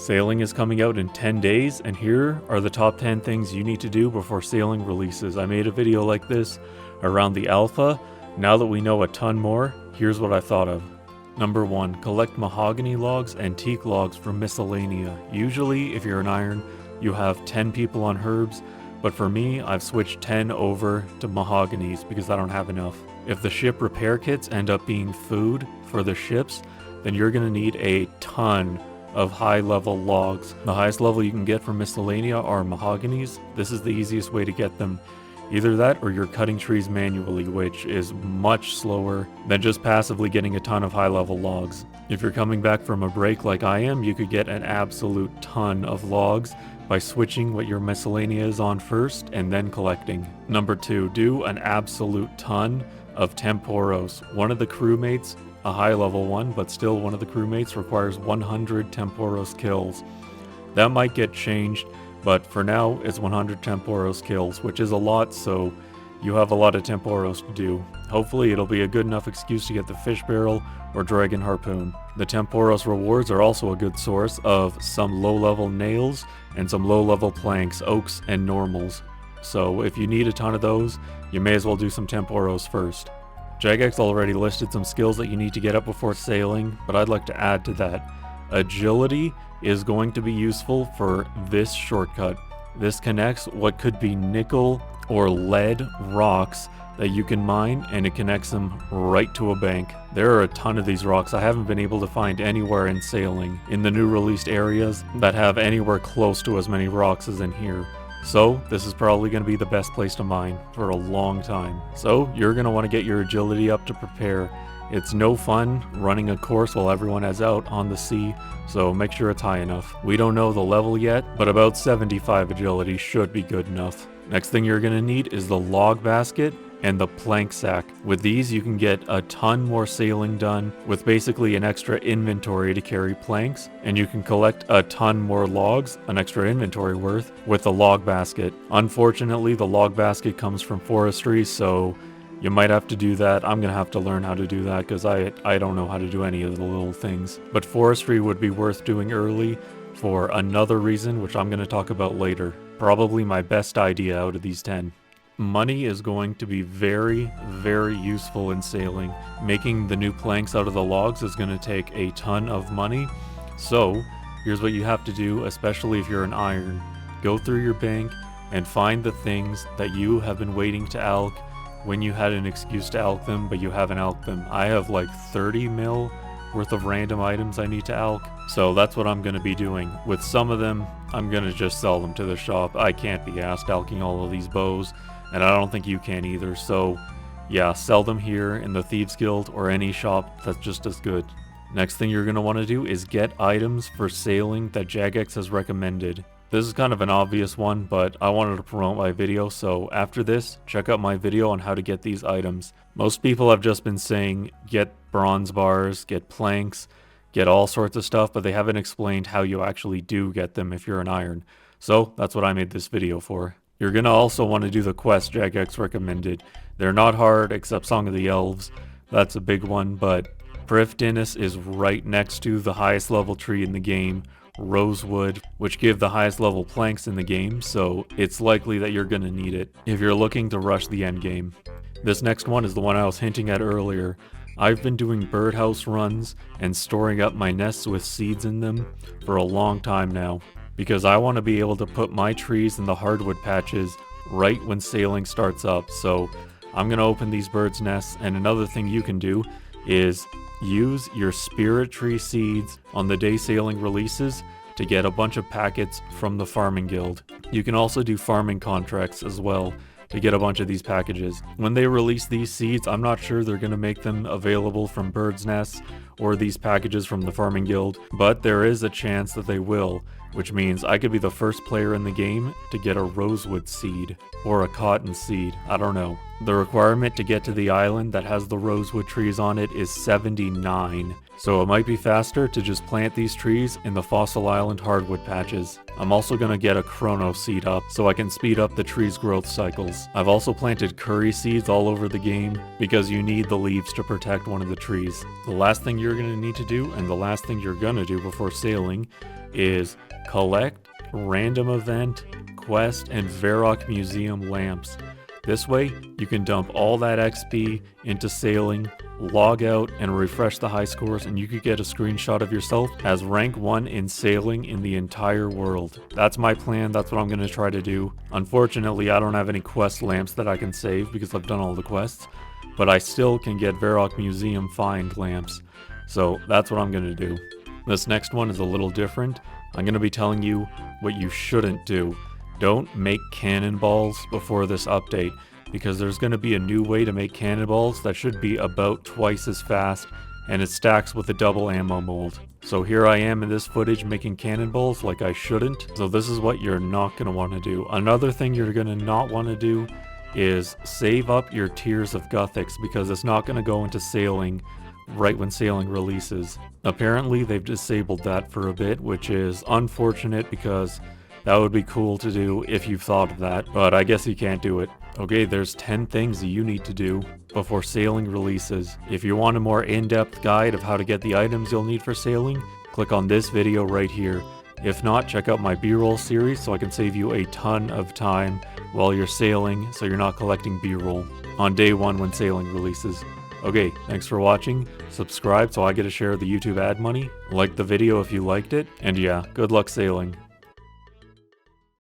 Sailing is coming out in 10 days, and here are the top 10 things you need to do before sailing releases. I made a video like this around the alpha. Now that we know a ton more, here's what I thought of. Number 1, collect mahogany logs and teak logs from miscellanea. Usually, if you're an iron, you have 10 people on herbs, but for me, I've switched 10 over to mahoganies because I don't have enough. If the ship repair kits end up being food for the ships, then you're going to need a ton of high-level logs. The highest level you can get from miscellanea are mahoganies. This is the easiest way to get them. Either that or you're cutting trees manually, which is much slower than just passively getting a ton of high-level logs. If you're coming back from a break like I am, you could get an absolute ton of logs by switching what your miscellanea is on first and then collecting. Number 2, do an absolute ton of temporos. One of the crewmates, a high level one, but still one of the crewmates, requires 100 temporos kills. That might get changed, but for now it's 100 temporos kills, which is a lot, so you have a lot of temporos to do. Hopefully it'll be a good enough excuse to get the fish barrel or dragon harpoon. The temporos rewards are also a good source of some low level nails and some low level planks, oaks and normals. So if you need a ton of those, you may as well do some temporos first. Jagex already listed some skills that you need to get up before sailing, but I'd like to add to that. Agility is going to be useful for this shortcut. This connects what could be nickel or lead rocks that you can mine, and it connects them right to a bank. There are a ton of these rocks I haven't been able to find anywhere in sailing in the new released areas that have anywhere close to as many rocks as in here. So this is probably going to be the best place to mine for a long time. So you're going to want to get your agility up to prepare. It's no fun running a course while everyone is out on the sea, so make sure it's high enough. We don't know the level yet, but about 75 agility should be good enough. Next thing you're going to need is the log basket and the plank sack. With these you can get a ton more sailing done with basically an extra inventory to carry planks, and you can collect a ton more logs, an extra inventory worth, with the log basket. Unfortunately, the log basket comes from forestry, so you might have to do that. I'm gonna have to learn how to do that because I don't know how to do any of the little things. But forestry would be worth doing early for another reason, which I'm gonna talk about later. Probably my best idea out of these 10. Money is going to be very, very useful in sailing. Making the new planks out of the logs is going to take a ton of money. So here's what you have to do, especially if you're an iron. Go through your bank and find the things that you have been waiting to alch when you had an excuse to alch them, but you haven't alched them. I have like 30 mil worth of random items I need to alch, so that's what I'm going to be doing. With some of them, I'm going to just sell them to the shop. I can't be asked alching all of these bows, and I don't think you can either, so yeah, sell them here in the Thieves Guild or any shop that's just as good. Next thing you're going to want to do is get items for sailing that Jagex has recommended. This is kind of an obvious one, but I wanted to promote my video, so after this, check out my video on how to get these items. Most people have just been saying get bronze bars, get planks, get all sorts of stuff, but they haven't explained how you actually do get them if you're an iron. So that's what I made this video for. You're going to also want to do the quest Jagex recommended. They're not hard except Song of the Elves. That's a big one, but Prifddinas is right next to the highest level tree in the game, Rosewood, which give the highest level planks in the game, so it's likely that you're going to need it if you're looking to rush the end game. This next one is the one I was hinting at earlier. I've been doing birdhouse runs and storing up my nests with seeds in them for a long time now, because I want to be able to put my trees in the hardwood patches right when sailing starts up. So I'm going to open these birds' nests, and another thing you can do is use your spirit tree seeds on the day sailing releases to get a bunch of packets from the farming guild. You can also do farming contracts as well to get a bunch of these packages. When they release these seeds, I'm not sure they're going to make them available from birds' nests or these packages from the farming guild, but there is a chance that they will, which means I could be the first player in the game to get a rosewood seed or a cotton seed. I don't know. The requirement to get to the island that has the rosewood trees on it is 79, so it might be faster to just plant these trees in the Fossil Island hardwood patches. I'm also going to get a chrono seed up so I can speed up the tree's growth cycles. I've also planted curry seeds all over the game because you need the leaves to protect one of the trees. The last thing you're going to need to do, and the last thing you're going to do before sailing, is collect random event, quest, and Varrock Museum lamps. This way, you can dump all that XP into sailing, log out, and refresh the high scores, and you could get a screenshot of yourself as rank 1 in sailing in the entire world. That's my plan, that's what I'm going to try to do. Unfortunately, I don't have any quest lamps that I can save because I've done all the quests, but I still can get Varrock Museum find lamps. So that's what I'm going to do. This next one is a little different. I'm going to be telling you what you shouldn't do. Don't make cannonballs before this update, because there's going to be a new way to make cannonballs that should be about twice as fast, and it stacks with a double ammo mold. So here I am in this footage making cannonballs like I shouldn't, so this is what you're not going to want to do. Another thing you're going to not want to do is save up your tiers of Gothics, because it's not going to go into sailing right when sailing releases. Apparently they've disabled that for a bit, which is unfortunate because that would be cool to do if you've thought of that, but I guess you can't do it. Okay, there's 10 things that you need to do before sailing releases. If you want a more in-depth guide of how to get the items you'll need for sailing, click on this video right here. If not, check out my B-roll series so I can save you a ton of time while you're sailing so you're not collecting B-roll on day 1 when sailing releases. Okay, thanks for watching, subscribe so I get a share of the YouTube ad money, like the video if you liked it, and yeah, good luck sailing.